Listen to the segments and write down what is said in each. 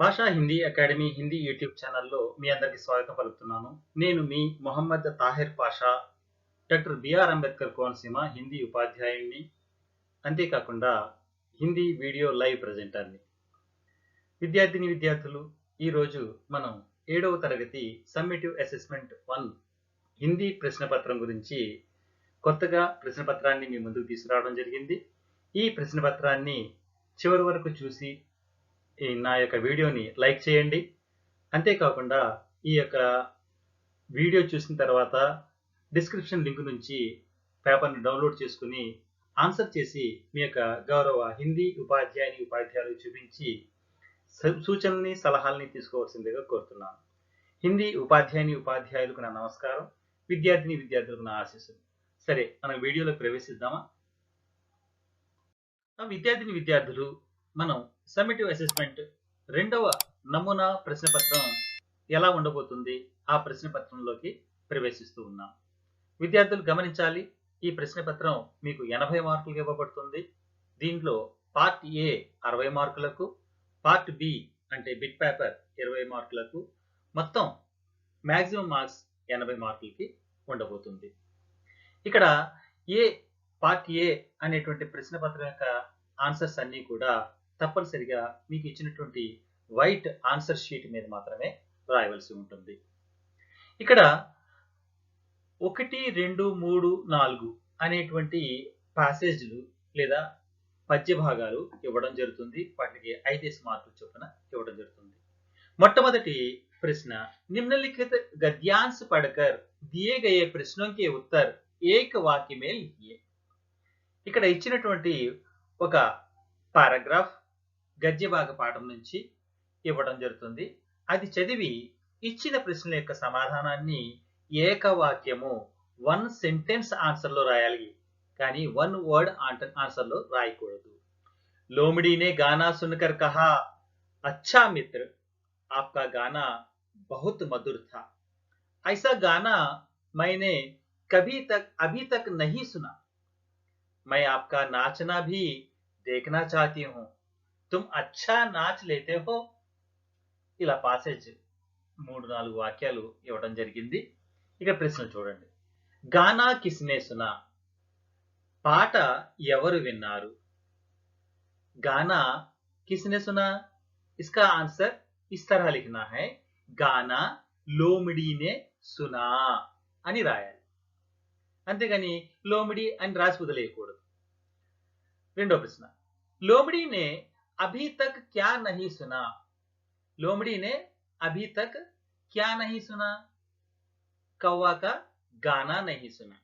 భాషా Hindi academy Hindi YouTube ఛానల్లో మీ అందరికీ స్వాగతం పలుకుతున్నాను. నేను మీ మొహమ్మద్ తాహిర్ పాషా, డాక్టర్ బిఆర్ అంబేద్కర్ కోనసీమ హిందీ ఉపాధ్యాయుడిని, అంతేకాకుండా హిందీ వీడియో లైవ్ ప్రజెంటర్ని. విద్యార్థులు, ఈరోజు మనం 7వ తరగతి సమ్మేటివ్ అసెస్మెంట్ 1 హిందీ ప్రశ్నపత్రం గురించి కొత్తగా ప్రశ్నపత్రాన్ని మీ ముందుకు తీసుకురావడం జరిగింది. ఈ ప్రశ్నపత్రాన్ని చివరి వరకు చూసి నా యొక్క వీడియోని లైక్ చేయండి. అంతేకాకుండా ఈ యొక్క వీడియో చూసిన తర్వాత డిస్క్రిప్షన్ లింక్ నుంచి పేపర్ని డౌన్లోడ్ చేసుకుని ఆన్సర్ చేసి మీ యొక్క గౌరవ హిందీ ఉపాధ్యాయులకు చూపించి సూచనల్ని సలహాలని తీసుకోవాల్సిందిగా కోరుతున్నాను. హిందీ ఉపాధ్యాయులకు నా నమస్కారం, విద్యార్థులకు నా ఆశీస్సులు. సరే, మనం వీడియోలో ప్రవేశిద్దామా? విద్యార్థులు, మనం సమ్మేటివ్ అసెస్మెంట్ 2వ నమూనా ప్రశ్నపత్రం ఎలా ఉండబోతుంది ఆ ప్రశ్నపత్రంలోకి ప్రవేశిస్తూ ఉన్నాం. విద్యార్థులు గమనించాలి, ఈ ప్రశ్నపత్రం మీకు 80 మార్కులకు ఇవ్వబడుతుంది. దీంట్లో పార్ట్ ఏ 60 మార్కులకు, పార్ట్ బి అంటే బిట్ పేపర్ 20 మార్కులకు, మొత్తం మ్యాక్సిమం మార్క్స్ 80 మార్కులకి ఉండబోతుంది. ఇక్కడ పార్ట్ ఏ అనేటువంటి ప్రశ్నపత్రం యొక్క ఆన్సర్స్ అన్నీ కూడా తప్పనిసరిగా మీకు ఇచ్చినటువంటి వైట్ ఆన్సర్ షీట్ మీద మాత్రమే రాయవలసి ఉంటుంది. ఇక్కడ 1, 2, 3, 4 అనేటువంటి ప్యాసేజ్లు లేదా పద్య భాగాలు ఇవ్వడం జరుగుతుంది. వాటికి 5 మార్కులు చొప్పున ఇవ్వడం జరుగుతుంది. మొట్టమొదటి ప్రశ్న, నిమ్నలిఖిత గద్యాంశ పढ़कर दिए गए प्रश्नों के उत्तर एक वाक्य में लिखिए. ఇక్కడ ఇచ్చినటువంటి ఒక పారాగ్రాఫ్ గద్య భాగ పాఠం నుంచి ఇవ్వడం జరుగుతుంది. అది చదివి ఇచ్చిన ప్రశ్నల యొక్క సమాధానాన్ని ఏకవాక్యము 1 సెంటెన్స్ ఆన్సర్లో రాయాలి, కానీ 1 వర్డ్ ఆన్సర్లో రాయకూడదు. लोमड़ी ने गाना सुनकर कहा, अच्छा मित्र, आपका गाना बहुत मधुर था. ऐसा गाना मैंने अभी तक नहीं सुना. मैं आपका नाचना भी देखना चाहती हूँ. तुम अच्छा नाच लेते हो. ఇలా పాసేజ్ 3-4 వాక్యాలు ఇవ్వడం జరిగింది. ఇక ప్రశ్న చూడండి. గానా కిస్నే సునా, పాట ఎవరు విన్నారు? गाना किसने सुना? इसका आंसर इस तरह लिखना है, गाना लोमड़ी ने सुना అని రాయాలి. అంతేగాని లోమడి అని రాసి వదిలేయకూడదు. రెండో ప్రశ్న, लोमड़ी ने अभी तक क्या नहीं सुना. लोमड़ी ने अभी तक क्या नहीं सुना? कौवा का गाना नहीं सुना.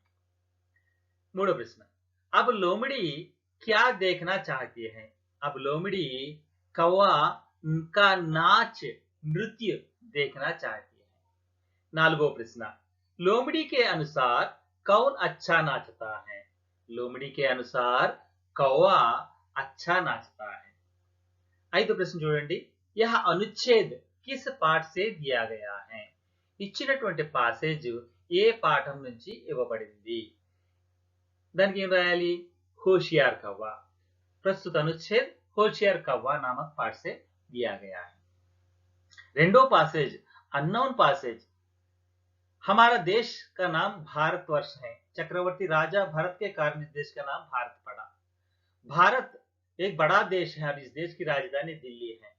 మూడో ప్రశ్న, अब लोमड़ी क्या देखना चाहती है. अब लोमड़ी कौवा का नाच नृत्य देखना चाहती है. नालगो प्रश्न, लोमड़ी के अनुसार कौन अच्छा नाचता है. लोमड़ी के अनुसार कौवा अच्छा नाचता है. ఐదో ప్రశ్న చూడండి. यह अनुच्छेद किस पाठ से दिया गया है. ఇచ్చినటువంటి పాసేజ్ ఏ పాఠం నుంచి ఇవ్వబడింది? దానికి ఏం రాయాలి? होशियार कौवा. प्रस्तुत अनुच्छेद होशियार कौवा नामक पाठ से दिया गया है. रेंडो पासेज अननोन पासेज, हमारा देश का नाम भारतवर्ष है. चक्रवर्ती राजा भरत के कारण इस देश का नाम भारत पड़ा. भारत एक बड़ा देश है और इस देश की राजधानी दिल्ली है.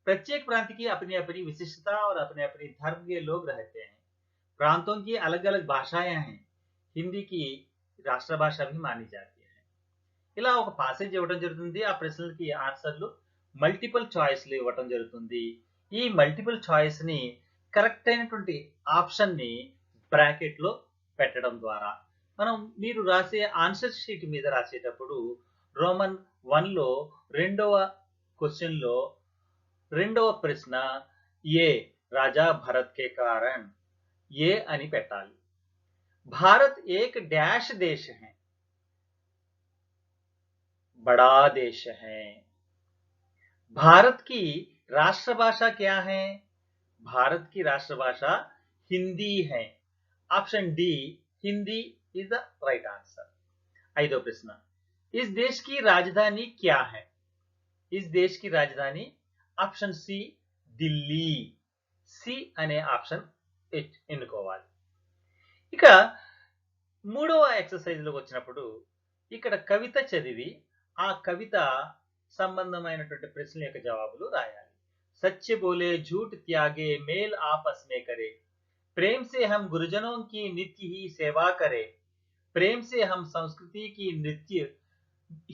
प्रत्येक प्रांत की अपनी अपनी विशिष्टता और अपने अपने धर्म के लोग रहते हैं. प्रांतों की अलग अलग भाषाएं हैं. हिंदी की రాష్ట్ర భాష भी मानी जाती है. ఇలా ఒక పాసేజ్ ఇవ్వడం జరుగుతుంది. ఆ ప్రశ్నలకి ఆన్సర్లు మల్టిపుల్ చాయిస్లు ఇవ్వడం జరుగుతుంది. ఈ మల్టిపుల్ చాయిస్ ని కరెక్ట్ అయినటువంటి ఆప్షన్ ని బ్రాకెట్ లో పెట్టడం ద్వారా మీరు రాసే ఆన్సర్ షీట్ మీద రాసేటప్పుడు రోమన్ 1 లో రెండవ క్వశ్చన్ లో రెండవ ప్రశ్న ఏ రాజా భరత్ కే కారణ్ ఏ అని పెట్టాలి. भारत एक डैश देश है, बड़ा देश है. भारत की राष्ट्रभाषा क्या है? भारत की राष्ट्रभाषा हिंदी है. Option D Hindi is the right answer. ఐదో ప్రశ్న, इस देश की राजधानी क्या है? इस देश की राजधानी ఆప్షన్ సి ఢిల్లీ. సి అనే ఆప్షన్ ఎన్నుకోవాలి. ఇక మూడవ ఎక్సర్సైజ్ లోకి వచ్చినప్పుడు ఇక్కడ కవిత చదివి ఆ కవిత సంబంధమైనటువంటి ప్రశ్నల యొక్క జవాబులు రాయాలి. सच्चे बोले झूठ त्यागे मेल आपस में करे, प्रेम से हम गुरुजनों की नित्य ही सेवा करें, प्रेम से हम संस्कृति की नित्य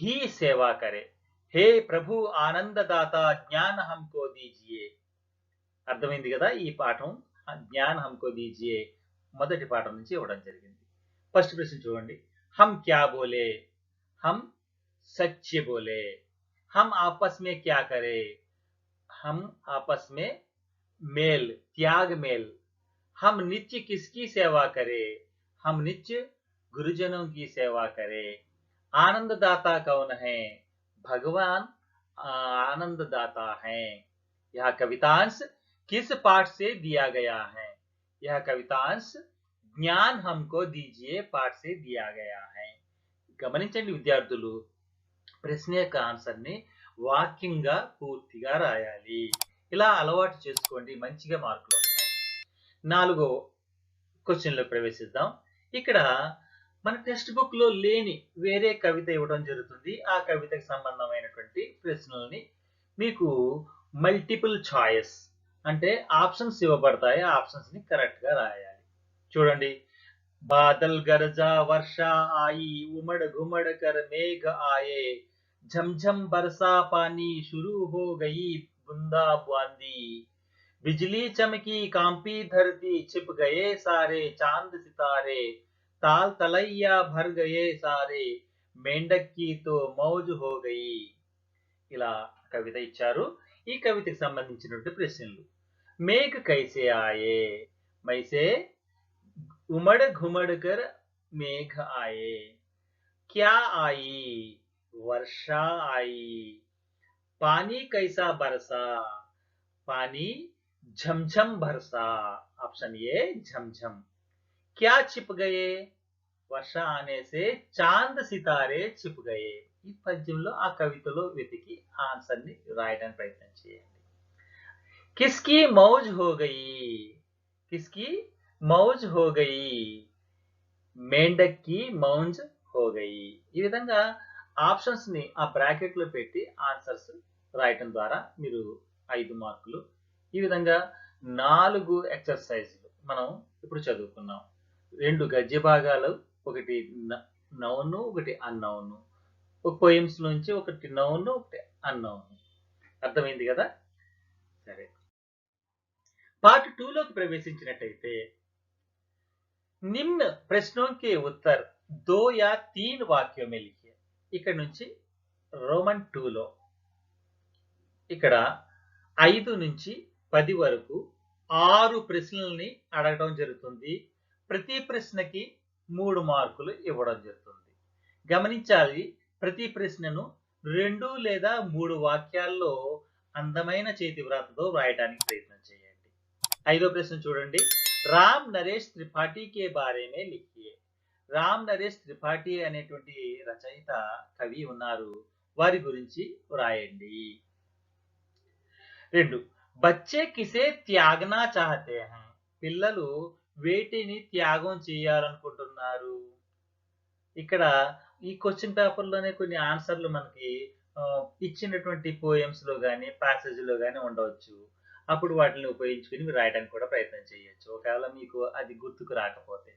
ही सेवा करें, हे प्रभु आनंददाता ज्ञान हमको दीजिए. అర్థమైంది కదా ఈ పాఠం జ్ఞాన్ हमको दीजिए మొదటి పాఠం నుంచి ఇవ్వడం జరిగింది. ఫస్ట్ ప్రశ్న చూడండి. हम क्या बोले, हम सच्चे बोले, हम आपस में क्या करें, हम आपस में मेल त्याग मेल, हम नित्य किसकी सेवा करें, हम नित्य गुरुजनों की सेवा करें, आनंददाता कौन है, भगवान आनंददाता है, यह कवितांश किस पाठ से दिया गया है, यह कवितांश ज्ञान हमको दीजिए पाठ से दिया गया है. గమనించండి విద్యార్థులు, ప్రశ్న యొక్క ఆన్సర్ ని వాక్యంగా పూర్తిగా రాయాలి. ఇలా అలవాటు చేసుకోండి, మంచిగా మార్కులు వస్తాయి. 4వ క్వశ్చన్ లో ప్రవేశిద్దాం. ఇక్కడ మన టెక్స్ట్ బుక్ లో లేని వేరే కవిత ఇవ్వడం జరుగుతుంది. ఆ కవితకు సంబంధమైనటువంటి ప్రశ్నల్ని మీకు మల్టిపుల్ చాయిస్ అంటే ఆప్షన్స్ ఇవ్వబడతాయి. ఆ ఆప్షన్స్ ని కరెక్ట్ గా రాయాలి. చూడండి. बादल गरजा वर्षा आई, उमड़ घुमड़ कर मेघ आए, झमझम बरसा पानी शुरू हो गई बूंदा बांदी, बिजली चमकी कांपी धरती छिप गए सारे चांद सितारे, ताल तलैया भर गए सारे, मेंढक की तो मौज हो गई. ఇలా కవిత ఇచ్చారు. ఈ కవితకి సంబంధించినటువంటి ప్రశ్నలు. మేఘ కైసే ఆయే, మైసే उमड़ घुमड़ कर मेघ आए, क्या आई, वर्षा आई, पानी कैसा बरसा, पानी झमझम बरसा, ऑप्शन ए झमझम, क्या छिप गए, वर्षा आने से चांद सितारे छिप गए. ఈ పద్యంలో ఆ కవితలో వెతికి ఆన్సర్ ని రాయడానికి ప్రయత్నం చేయండి. किसकी मौज हो गई, किसकी మౌజ్ హో గయి, మేండక్ కి మౌజ్ హో గయి. ఈ విధంగా ఆప్షన్స్ ని ఆ బ్రాకెట్ లో పెట్టి ఆన్సర్స్ రాయటం ద్వారా మీరు 5 మార్కులు. ఈ విధంగా 4 ఎక్సర్సైజ్లు మనం ఇప్పుడు చదువుకున్నాం. 2 గద్య భాగాలు, ఒకటి నౌన్, ఒకటి అన్నౌన్. ఒక పోయిమ్స్ నుంచి ఒకటి నౌన్, ఒకటి అన్నౌన్. అర్థమైంది కదా? సరే, పార్ట్ 2 లోకి ప్రవేశించినట్టయితే निम्न प्रश्नों के उत्तर 2 या 3 वाक्यों में लिखिए. ఇక్కడ నుంచి రోమన్ 2 లో ఇక్కడ 5 నుంచి 10 వరకు 6 ప్రశ్నల్ని అడగడం జరుగుతుంది. ప్రతి ప్రశ్నకి 3 మార్కులు ఇవ్వడం జరుగుతుంది. గమనించాలి, ప్రతి ప్రశ్నను 2 లేదా 3 వాక్యాల్లో అందమైన చేతి వ్రాతతో రాయడానికి ప్రయత్నం చేయండి. 5వ ప్రశ్న చూడండి. రామ్ నరేష్ త్రిపాఠి కే బారే మే లిఖియే. రామ్ నరేష్ త్రిపాఠి అనేటువంటి రచయిత కవి ఉన్నారు, వారి గురించి రాయండి. 2 బచ్చే కిసే త్యాగనా చాహతే హై. పిల్లలు వేటిని త్యాగం చేయాలనుకుంటున్నారు. ఇక్కడ ఈ క్వశ్చన్ పేపర్ లోనే కొన్ని ఆన్సర్లు మనకి ఇచ్చినటువంటి పోయమ్స్ లో గానీ ప్యాసేజ్ లో గానీ ఉండవచ్చు. అప్పుడు వాటిని ఉపయోగించుకుని మీరు రాయడానికి కూడా ప్రయత్నం చేయొచ్చు, ఒకవేళ మీకు అది గుర్తుకు రాకపోతే.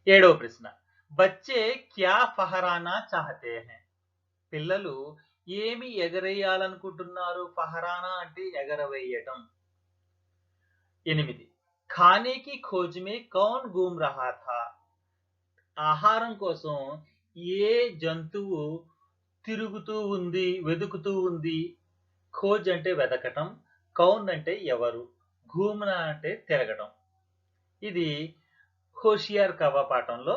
7వ ప్రశ్న. బచ్చే క్యా ఫహరానా చాహతే హై. పిల్లలు ఏమి ఎగరేయాలనుకుంటున్నారు. ఫహరానా అంటే ఎగరవేయటం. 8 ఖానే కి ఖోజ్ మే కౌన్ ఘూమ్ రహా థా. ఆహారం కోసం ఏ జంతువు తిరుగుతూ ఉంది, వెతుకుతూ ఉంది. ఖోజ్ అంటే వెతకటం, కౌన్ అంటే ఎవరు, ఘూమ్నా అంటే తిరగటం. ఇది హోషియార్ కవ్వ పాఠంలో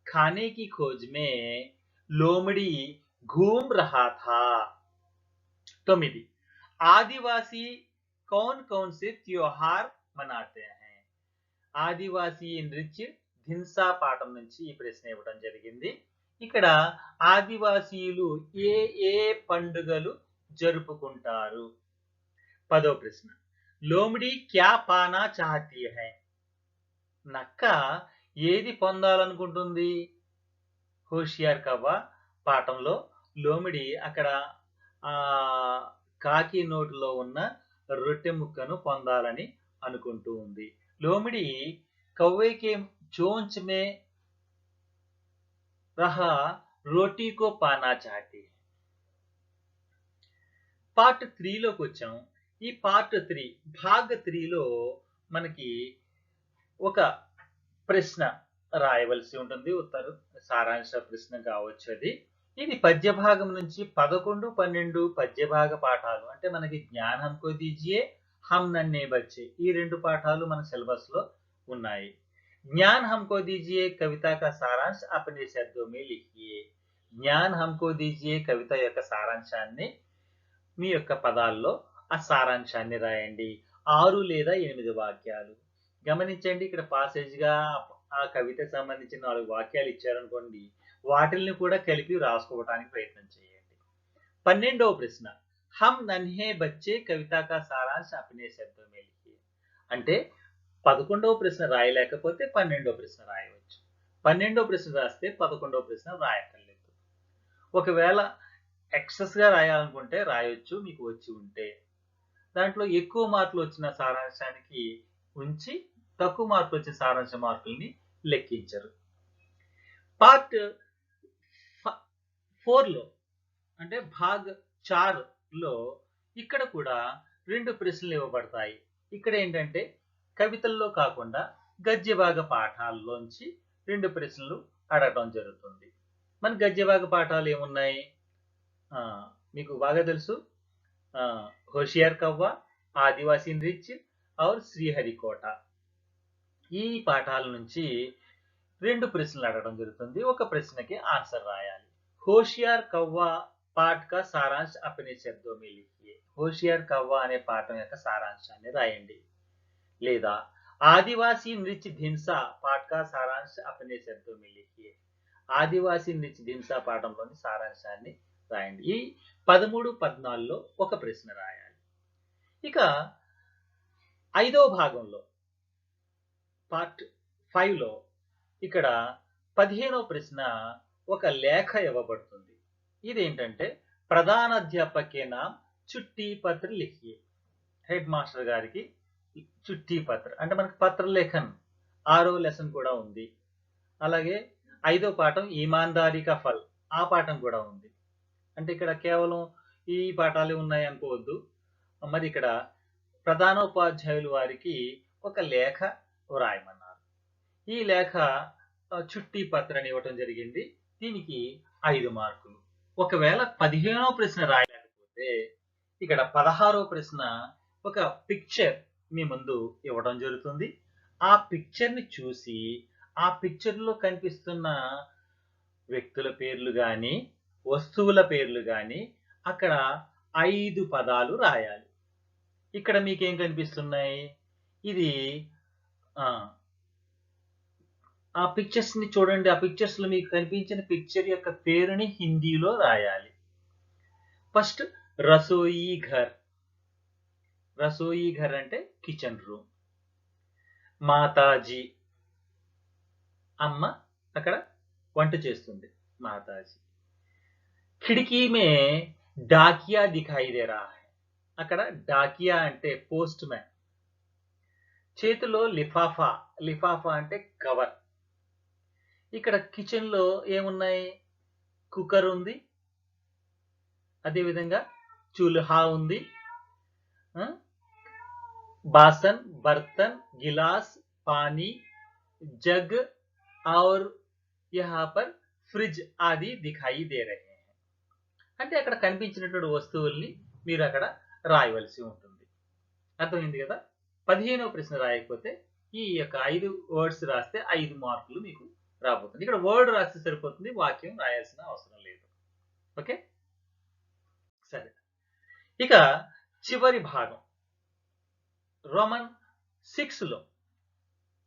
ఖానే కి ఖోజ్ మే లోమడి घूम रहा था. 9 आदिवासी कौन कौन से त्योहार मनाते हैं. ఆదివాసీ నృత్య ధిన్సా పాఠం నుంచి ఈ ప్రశ్న ఇవ్వడం జరిగింది. ఇక్కడ ఆదివాసీలు ఏ ఏ పండుగలు జరుపుకుంటారు. 10వ ప్రశ్న, లోమిడి క్యా పానా చాహతీ హై? నక్క ఏది పొందాలనుకుంటుంది? హోషియార్ కవ్వ పాఠంలో లోమిడి అక్కడ ఆ కాకి నోటిలో ఉన్న రొట్టె ముక్కను పొందాలని అనుకుంటూ ఉంది. లోమిడి కవ్వే కే చోంచ్ మే రహా రోటీ కో పానా చాహతీ హై. పార్ట్ 3లోకి వచ్చాం. ఈ పార్ట్ 3 భాగ్ 3లో మనకి ఒక ప్రశ్న రాయవలసి ఉంటుంది. ఉత్తర సారాంశ ప్రశ్న కావచ్చు అది. ఇది పద్య భాగం నుంచి 11, 12 పద్య భాగ పాఠాలు, అంటే మనకి జ్ఞాన్ హమ్కో దీజియే, హమ్ నన్నే బచ్చే, ఈ 2 పాఠాలు మన సిలబస్ లో ఉన్నాయి. జ్ఞాన్ హమ్కో దీజియే కవిత కా సారాంశ్ అప్నే శబ్దో మే లిఖియే. జ్ఞాన్ హమ్కో దీజియే కవిత యొక్క సారాంశాన్ని మీ యొక్క పదాల్లో ఆ సారాంశాన్ని రాయండి. 6 లేదా 8 వాక్యాలు. గమనించండి, ఇక్కడ పాసేజ్ గా ఆ కవితకు సంబంధించిన 4 వాక్యాలు ఇచ్చారనుకోండి, వాటిల్ని కూడా కలిపి రాసుకోవడానికి ప్రయత్నం చేయండి. 12వ ప్రశ్న, హమ్ నన్హే బచ్చే కవిత కా సారాంశ్ అప్నే శబ్దో మే లిఖియే. అంటే 11వ ప్రశ్న రాయలేకపోతే 12వ ప్రశ్న రాయవచ్చు. 12వ ప్రశ్న రాస్తే 11వ ప్రశ్న రాయక్కర్లేదు. ఒకవేళ ఎక్సెస్ గా రాయాలనుకుంటే రాయొచ్చు, మీకు వచ్చి ఉంటే. దాంట్లో ఎక్కువ మార్కులు వచ్చిన సారాంశానికి ఉంచి తక్కువ మార్కులు వచ్చిన సారాంశ మార్కుల్ని లెక్కించరు. పార్ట్ 4లో అంటే భాగ్ 4లో ఇక్కడ కూడా 2 ప్రశ్నలు ఇవ్వబడతాయి. ఇక్కడ ఏంటంటే కవితల్లో కాకుండా గద్య భాగ పాఠాల్లోంచి 2 ప్రశ్నలు అడగడం జరుగుతుంది. మన గద్య భాగ పాఠాలు ఏమున్నాయి? మీకు బాగా తెలుసు, హోషియార్ కవ్వ, ఆదివాసీ నృత్య और శ్రీహరికోట. ఈ పాఠాల నుంచి 2 ప్రశ్నలు అడగడం జరుగుతుంది. ఒక ప్రశ్నకి ఆన్సర్ రాయాలి. హోషియార్ కవ్వ పాఠ్ కా సారాంశ్ అప్నే శబ్దో మే లిఖియే. హోషియార్ కవ్వ అనే పాఠం యొక్క సారాంశాన్ని రాయండి. లేదా ఆదివాసీ నృత్య ధిన్సా పాఠ్ కా సారాంశ్ అప్నే శబ్దో మే లిఖియే. ఆదివాసీ నృత్య ధిన్సా పాఠంలోని సారాంశాన్ని రాయండి. ఈ 13, 14లో ఒక ప్రశ్న రాయాలి. ఇక 5వ భాగంలో పార్ట్ 5లో ఇక్కడ 15వ ప్రశ్న ఒక లేఖ ఇవ్వబడుతుంది. ఇదేంటంటే ప్రధానాధ్యాపకే నామ్ చుట్టి పత్ర లిఖియే. హెడ్ మాస్టర్ గారికి చుట్టి పత్ర అంటే మనకి పత్ర లేఖన్ 6వ లెసన్ కూడా ఉంది. అలాగే 5వ పాఠం ఈమాన్దారీ కా ఫల్, ఆ పాఠం కూడా ఉంది. అంటే ఇక్కడ కేవలం ఈ పాఠాలే ఉన్నాయి అనుకోవద్దు. మరి ఇక్కడ ప్రధానోపాధ్యాయులు వారికి ఒక లేఖ వ్రాయమన్నారు. ఈ లేఖ చుట్టి పత్రని ఇవ్వటం జరిగింది. దీనికి 5 మార్కులు. ఒకవేళ 15వ ప్రశ్న రాయలేకపోతే ఇక్కడ 16వ ప్రశ్న ఒక పిక్చర్ మీ ముందు ఇవ్వడం జరుగుతుంది. ఆ పిక్చర్ ని చూసి ఆ పిక్చర్ లో కనిపిస్తున్న వ్యక్తుల పేర్లు గాని వస్తువుల పేర్లు గాని అక్కడ 5 పదాలు రాయాలి. ఇక్కడ మీకేం కనిపిస్తున్నాయి? ఇది ఆ పిక్చర్స్ ని చూడండి. ఆ పిక్చర్స్ లో మీకు కనిపించిన పిక్చర్ యొక్క పేరుని హిందీలో రాయాలి. ఫస్ట్ రసోయి ఘర్. రసోయి ఘర్ అంటే కిచెన్ రూమ్. మాతాజీ, అమ్మ అక్కడ వంట చేస్తుంది, మాతాజీ. ఖిడ్కీ మే డాకియా దిఖాయి దే రహా హై. అక్కడ డాకియా అంటే పోస్ట్ మ్యాన్. చేతిలో లిఫాఫా, లిఫాఫా అంటే కవర్. ఇక్కడ కిచెన్ లో ఏమున్నాయి? కుక్కర్ ఉంది, అదేవిధంగా चूल्हा ఉంది, बासन, बर्तन, गिलास, पानी, जग और यहाँ पर फ्रिज आदि दिखाई दे रहे हैं. అంటే అక్కడ కనిపించినటువంటి వస్తువుల్ని మీరు అక్కడ రాయవలసి ఉంటుంది. అర్థమైంది కదా? 15వ ప్రశ్న రాయకపోతే ఈ యొక్క 5 వర్డ్స్ రాస్తే 5 మార్కులు మీకు రాబోతుంది. ఇక్కడ వర్డ్ రాస్తే సరిపోతుంది, వాక్యం రాయాల్సిన అవసరం లేదు. ఓకే, సరే. ఇక చివరి భాగం రోమన్ 6లో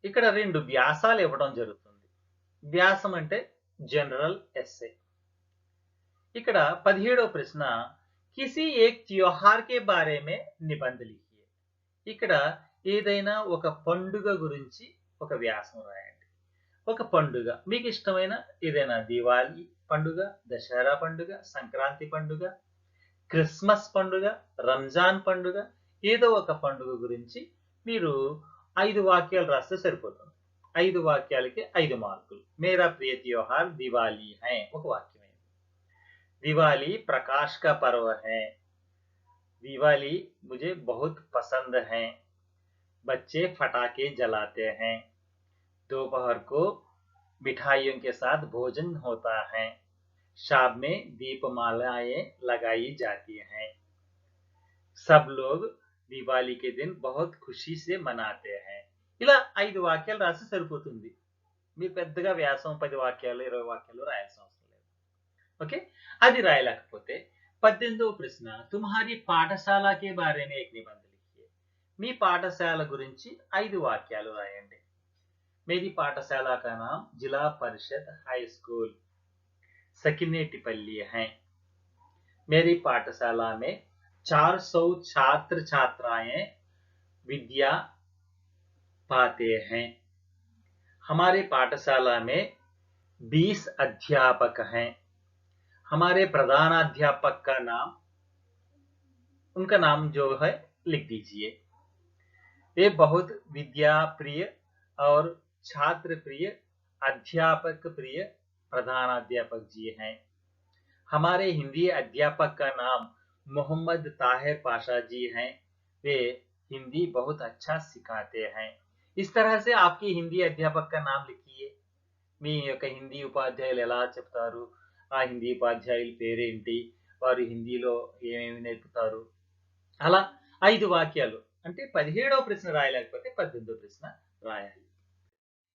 ఇక్కడ 2 వ్యాసాలు ఇవ్వడం జరుగుతుంది. వ్యాసం అంటే జనరల్ ఎస్సే. ఇక్కడ 17వ ప్రశ్న, కిసి ఏక్ త్యోహార్ కే బారే మే నిబంధ లిఖియే. ఇక్కడ ఏదైనా ఒక పండుగ గురించి ఒక వ్యాసం రాయండి. ఒక పండుగ మీకు ఇష్టమైన ఏదైనా దివాళీ పండుగ, దసరా పండుగ, సంక్రాంతి పండుగ, క్రిస్మస్ పండుగ, రంజాన్ పండుగ, ఏదో ఒక పండుగ గురించి మీరు 5 వాక్యాలు రాస్తే సరిపోతుంది. 5 వాక్యాలకి 5 మార్కులు. మేరా ప్రియ త్యోహార్ దివాళీ హై ఒక వాక్యం. दिवाली प्रकाश का पर्व है. दिवाली मुझे बहुत पसंद है. बच्चे फटाके जलाते हैं. दोपहर को मिठाइयों के साथ भोजन होता है. शाम में दीपमालाएं लगाई जाती हैं. सब लोग दिवाली के दिन बहुत खुशी से मनाते हैं. ఇలా 5 వాక్యాలు రాసి సరిపోతుంది. మీరు పెద్దగా వ్యాసం 10 వాక్యాలు 20 వాక్యాలు రాయాల్సిన అవసరం లేదు. ఓకే, అది రాయలేకపోతే 18వ ప్రశ్న తుమ్హారీ పాఠశాల కే బారే మే ఏక్ నిబంధ లిఖియే. మీ పాఠశాల గురించి 5 వాక్యాలు రాయండి. मेरी पाठशाला का नाम जिला परिषद हाई स्कूल सकिनेटिपल्ली है. मेरी पाठशाला में 400 छात्र छात्राएं विद्या पाते हैं. हमारे पाठशाला में 20 अध्यापक हैं. हमारे प्रधानाध्यापक का नाम, उनका नाम जो है लिख दीजिए. वे बहुत विद्या प्रिय और छात्र प्रिय अध्यापक प्रिय प्रधानाध्यापक जी हैं. हमारे हिंदी अध्यापक का नाम मोहम्मद ताहिर पाशा जी हैं. वे हिंदी बहुत अच्छा सिखाते हैं. इस तरह से आपकी हिंदी अध्यापक का नाम लिखिए. మీ యొక్క హిందీ ఉపాధ్యాయులు ఎలా చెప్తారు, ఆ హిందీ ఉపాధ్యాయుల పేరేంటి, వారు హిందీలో ఏమేమి నేర్పుతారు, అలా 5 వాక్యాలు. అంటే 17వ ప్రశ్న రాయలేకపోతే 18వ ప్రశ్న రాయాలి.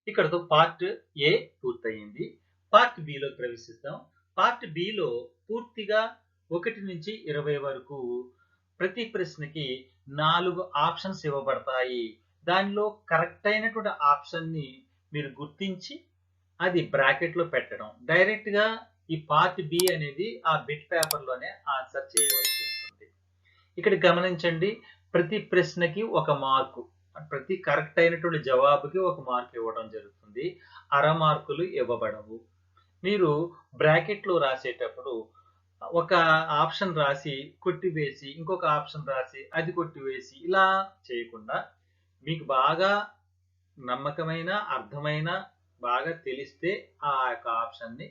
ఇక్కడతో పార్ట్ ఏ పూర్తయింది. పార్ట్ బిలో ప్రవేశిస్తాం. పార్ట్ బిలో పూర్తిగా 1 నుంచి 20 వరకు ప్రతి ప్రశ్నకి 4 ఆప్షన్స్ ఇవ్వబడతాయి. దానిలో కరెక్ట్ అయినటువంటి ఆప్షన్ ని మీరు గుర్తించి అది బ్రాకెట్ లో పెట్టడం. డైరెక్ట్ గా ఈ పార్ట్ బి అనేది ఆ బిట్ పేపర్ లోనే ఆన్సర్ చేయవలసి ఉంటుంది. ఇక్కడ గమనించండి, ప్రతి ప్రశ్నకి 1 మార్కు, ప్రతి కరెక్ట్ అయినటువంటి జవాబుకి 1 మార్క్ ఇవ్వడం జరుగుతుంది. అర మార్కులు ఇవ్వబడవు. మీరు బ్రాకెట్ లో రాసేటప్పుడు ఒక ఆప్షన్ రాసి కొట్టివేసి ఇంకొక ఆప్షన్ రాసి అది కొట్టివేసి ఇలా చేయకుండా మీకు బాగా నమ్మకమైన అర్థమైన బాగా తెలిస్తే ఆ యొక్క ఆప్షన్ ని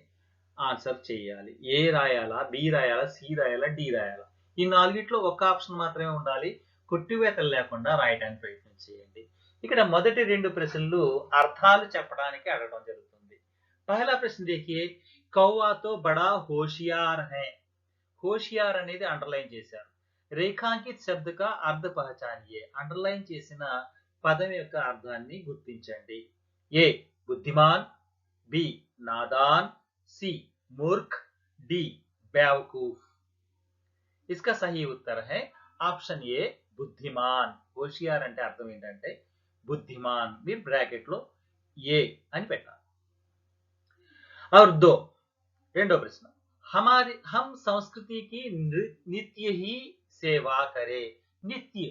ఆన్సర్ చేయాలి. ఏ రాయాలా, బి రాయాలా, సి రాయాలా, డి రాయాలా, ఈ 4ట్లో ఒక ఆప్షన్ మాత్రమే ఉండాలి. కొట్టివేతలు లేకుండా రాయడానికి ప్రయత్నం చేయండి. ఇక్కడ మొదటి 2 ప్రశ్నలు అర్థాలు చెప్పడానికి అడగడం జరుగుతుంది. పహలా ప్రశ్న देखिए, కౌవా తో బడా హోషియార్ హై. హోషియార్ అనేది అండర్లైన్ చేశారు. రేఖాంకిత్ శబ్ద కా అర్థ పహచానియే. అండర్లైన్ చేసిన పదం యొక్క అర్థాన్ని గుర్తించండి. ఏ बुद्धिमान, बी नादान, सी मूर्ख, डी बेवकूफ. इसका सही उत्तर है ऑप्शन ए बुद्धिमान. होशियार అంటే అర్థం ఏంటంటే బుద్ధిమాన్. మీరు బ్రాకెట్ లో ఏ అని పెట్టాలి. और दो, రెండో ప్రశ్న हम संस्कृति की नित्य ही सेवा करें. नित्य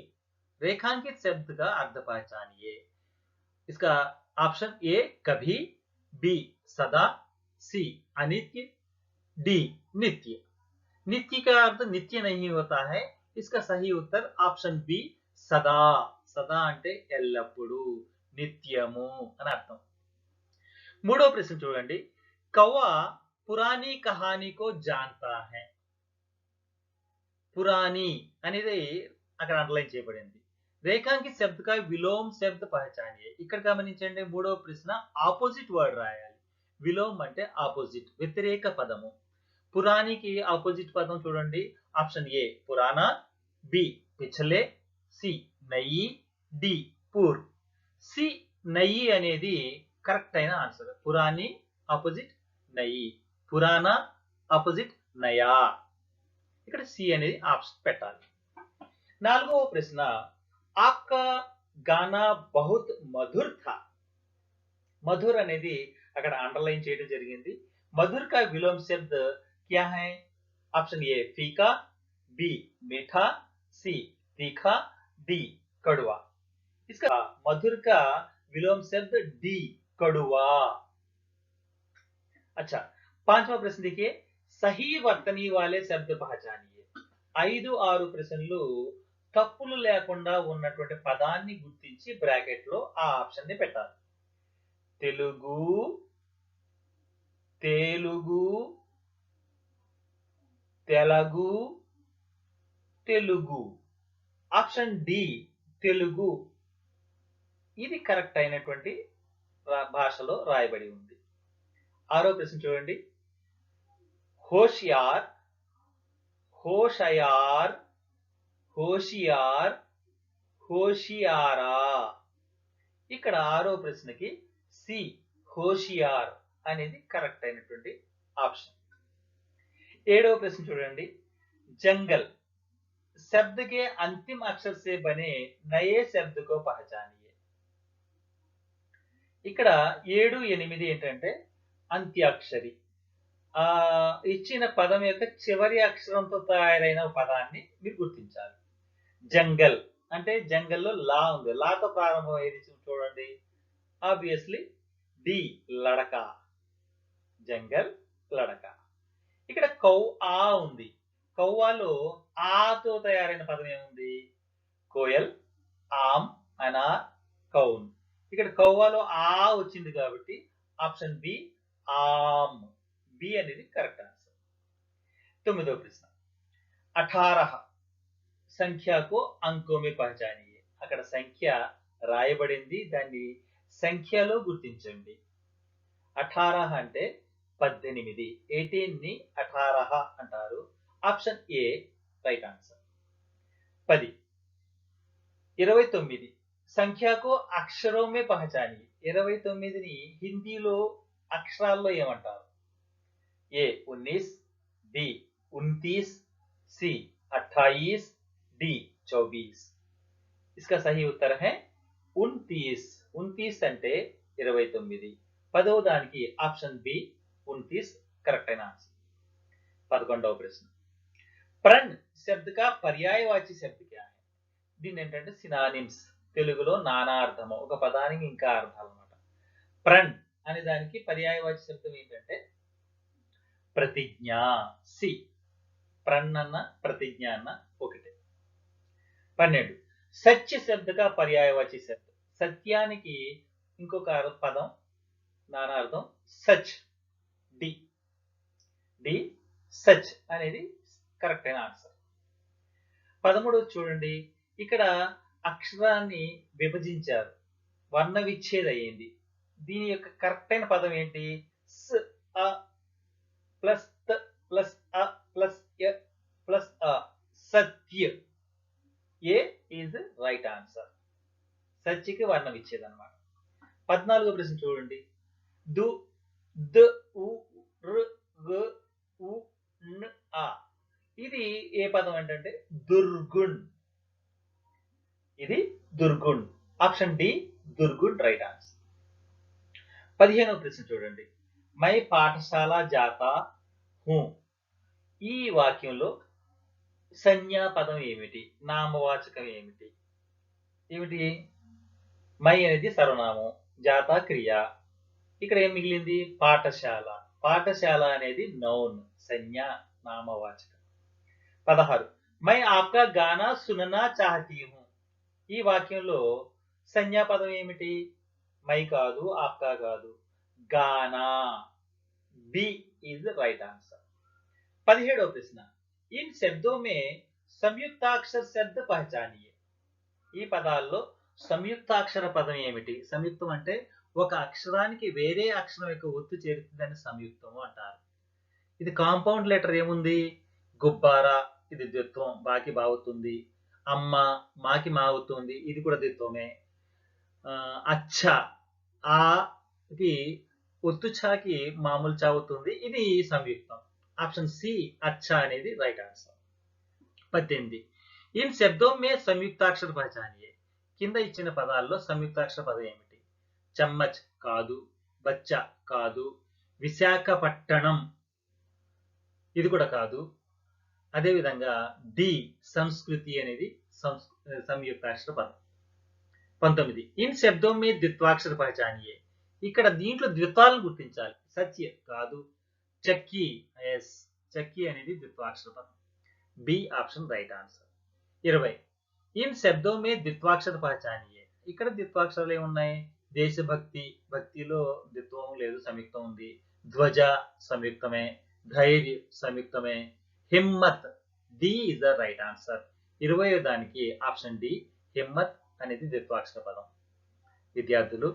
रेखांकित शब्द का अर्थ पहचानिए. इसका ऑप्शन ए कभी, बी सदा, सी अनित्य, डी नित्य. नित्य का अर्थ नित्य नहीं होता है. इसका सही उत्तर ऑप्शन बी सदा. सदा అంటే ఎల్లప్పుడూ, నిత్యము అని అర్థం. మూడో ప్రశ్న చూడండి, కౌవా పురానీ కహానీ కో జాన్తా హై. పురానీ అనేది అక్కడ అండర్లైన్ చేయబడింది. రేఖాంకిత శబ్ద కా విలోమ శబ్ద పహచానియే. ఇక్కడ గమనించండి, మూడవ ప్రశ్న ఆపోజిట్ వర్డ్ రాయాలి. విలోమ్ అంటే ఆపోజిట్, వ్యతిరేక పదము. పురాణికి ఆపోజిట్ పదం చూడండి. ఆప్షన్ ఏ పురానా, బి పిछले, సి నయి, డి పూర్వ్. సి నయి అనేది కరెక్ట్ అయిన ఆన్సర్. పురాణి ఆపోజిట్ నయి, పురానా ఆపోజిట్ నయా. ఇక్కడ సి అనేది ఆప్షన్ పెట్టాలి. 4వ ప్రశ్న आपका गाना बहुत मधुर था. मधुर అనేది అక్కడ అండర్లైన్ చేయడం జరిగింది. मधुर का विलोम शब्द क्या है? ऑप्शन ए फीका, बी मीठा, सी तीखा, डी कड़वा। इसका मधुर का विलोम शब्द डी कड़वा। अच्छा, पांचवा प्रश्न देखिए, सही वर्तनी वाले शब्द पहचानिए। 5-6 ప్రశ్నలు తప్పులు లేకుండా ఉన్నటువంటి పదాన్ని గుర్తించి బ్రాకెట్ లో ఆ ఆప్షన్ ని పెట్టాలి. తెలుగు, తెలుగు, తెలుగు, తెలుగు. ఆప్షన్ డి తెలుగు ఇది కరెక్ట్ అయినటువంటి భాషలో రాయబడి ఉంది. 6వ ప్రశ్న చూడండి, హోషియార్, హోషయార్, హోషియార్, హోషియారా. ఇక్కడ 6వ ప్రశ్నకి సి హోషియార్ అనేది కరెక్ట్ అయినటువంటి ఆప్షన్. 7వ ప్రశ్న చూడండి, जंगल शब्द के अंतिम अक्षर से बने नए शब्द को पहचानिए. ఇక్కడ 7, 8 ఏంటంటే అంత్యాక్షరి. ఇచ్చిన పదం యొక్క చివరి అక్షరంతో తయారైన పదాన్ని మీరు గుర్తించాలి. జంగల్ అంటే జంగల్లో లా ఉంది, లాతో ప్రారంభమయ్యేది చూడండి. ఆబ్వియస్లీ డి లడక, జంగల్ లడక. ఇక్కడ కౌ ఆ ఉంది, కౌవాలో ఆతో తయారైన పదం ఏముంది? కోయల్, ఆమ్, అనార్, కౌన్. ఇక్కడ కౌవాలో ఆ వచ్చింది కాబట్టి ఆప్షన్ బి ఆమ్, బి అనేది కరెక్ట్ ఆన్సర్. 9వ ప్రశ్న, 18 సంఖ్యకు అంకో మే పహచానియే. అక్కడ సంఖ్య రాయబడింది, దాన్ని సంఖ్యలో గుర్తించండి. 18 అంటే 18, 18 ని 18 అంటారు. Option A right answer. 10, 29 సంఖ్యకు అక్షరం మే పహచానియే. 29ని హిందీలో అక్షరాల్లో ఏమంటారు? ఏ 19, బి 29, సి 28, डी 24. इसका सही उत्तर है 29. 29 అంటే 29. 10వ దానికి ఆప్షన్ బి 29 కరెక్ట్ అయిన ఆన్సర్. 11వ ప్రశ్న, ప్రణ్ శబ్ద కా పర్యాయవాచి శబ్ద క్యా है? దీని ఏంటంటే సినానిమ్స్, తెలుగులో నానార్థము, ఒక పదానికి ఇంకా అర్థాలు అన్నమాట. ప్రణ్ అనే దానికి పర్యాయవాచి శబ్దం ఏంటంటే ప్రతిజ్ఞ. సి ప్రణ్ అన్న ప్రతిజ్ఞ అన్న ఒకటే. 12 సత్య శబ్ద కా పర్యాయవాచి శబ్ద. సత్యానికి ఇంకొక పదం నానార్థం సచ్, డి డి సచ్ అనేది కరెక్ట్ అయిన ఆన్సర్. 13 చూడండి, ఇక్కడ అక్షరాన్ని విభజించారు, వర్ణ విచ్ఛేద అయ్యింది. దీని యొక్క కరెక్ట్ అయిన పదం ఏంటి? స్ అ ప్లస్ త ప్లస్ అ ప్లస్ య ప్లస్ అ, సత్య. A is right answer. సత్యకి వర్ణ విచ్ఛేదం అన్నమాట. 14వ ప్రశ్న చూడండి, దు ద ఉ ర్ గ ఉ న్ ఆ. ఇది ఏ పదం అంటే దుర్గుణ్. ఇది దుర్గుణ్. ఆప్షన్ డి దుర్గుణ్ రైట్ ఆన్సర్. 15వ ప్రశ్న చూడండి, మై పాఠశాల జాతా హూ. ఈ వాక్యంలో సంజ్ఞా పదం ఏమిటి? నామవాచకం ఏమిటి? ఏమిటి? మై అనేది సర్వనామం, జాతా క్రియ. ఇక్కడ ఏం మిగిలింది? పాఠశాల. పాఠశాల అనేది నౌన్, సంజ్ఞ, నామవాచకం. 16 మై ఆప్కా గానా సుననా చాహతీ హూ. ఈ వాక్యంలో సంజ్ఞా పదం ఏమిటి? మై కాదు, ఆప్కా కాదు, గానా. B is right answer. 17వ ప్రశ్న, ఇన్ శబ్దో మే సంయుక్తాక్షర శబ్ద పహచానియే. ఈ పదాల్లో సంయుక్తాక్షర పదం ఏమిటి? సంయుక్తం అంటే ఒక అక్షరానికి వేరే అక్షరం యొక్క ఒత్తు చేరుతుందని సంయుక్తం అంటారు. ఇది కాంపౌండ్ లెటర్ ఏముంది? గుబ్బారా, ఇది ద్విత్వం, బాకి బావుతుంది. అమ్మ, మాకి మా అవుతుంది, ఇది కూడా ద్విత్వమే. అచ్చ, ఆకి ఒత్తు చాకి మామూలు చా అవుతుంది, ఇది సంయుక్తం. ఆప్షన్ సి అచ్చ అనేది రైట్ ఆన్సర్. 18 ఇన్ శబ్దం మే సంయుక్తాక్షర పహచానియే. కింద ఇచ్చిన పదాల్లో సంయుక్తాక్షర పదం ఏమిటి? చమ్మచ్ కాదు, బచ్చా కాదు, విశాఖపట్టణం ఇది కూడా కాదు, అదేవిధంగా డి సంస్కృతి అనేది సంయుక్తాక్షర పదం. 19 ఇన్ శబ్దం మీ ద్విత్వాక్షర పహచానియే. ఇక్కడ దీంట్లో ద్విత్వాలను గుర్తించాలి. సత్య కాదు, చక్కీ ఎస్, చక్కీ అనేది ద్విత్వాక్షర పదం. B option right answer. 20 ఇన్ శబ్దం మీ ద్విత్వాక్షర పహచానియే. ఇక్కడ ద్విత్వాక్షరాలు ఏమున్నాయి? దేశభక్తి, భక్తిలో ద్విత్వం లేదు, సంయుక్తం ఉంది. ధ్వజ సంయుక్తమే, ధైర్య సంయుక్తమే, హిమ్మత్. D is the right answer. 20వ దానికి ఆప్షన్ డి హిమ్మత్ అనేది ద్విత్వాక్షర పదం. విద్యార్థులు,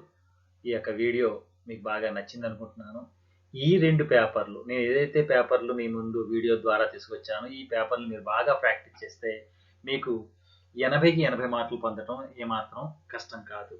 ఈ యొక్క వీడియో మీకు బాగా నచ్చింది అనుకుంటున్నాను. ఈ 2 పేపర్లు, నేను ఏదైతే పేపర్లు మీ ముందు వీడియో ద్వారా తీసుకొచ్చానో ఈ పేపర్లు మీరు బాగా ప్రాక్టీస్ చేస్తే మీకు 80కి 80 మార్కులు పొందడం ఏమాత్రం కష్టం కాదు.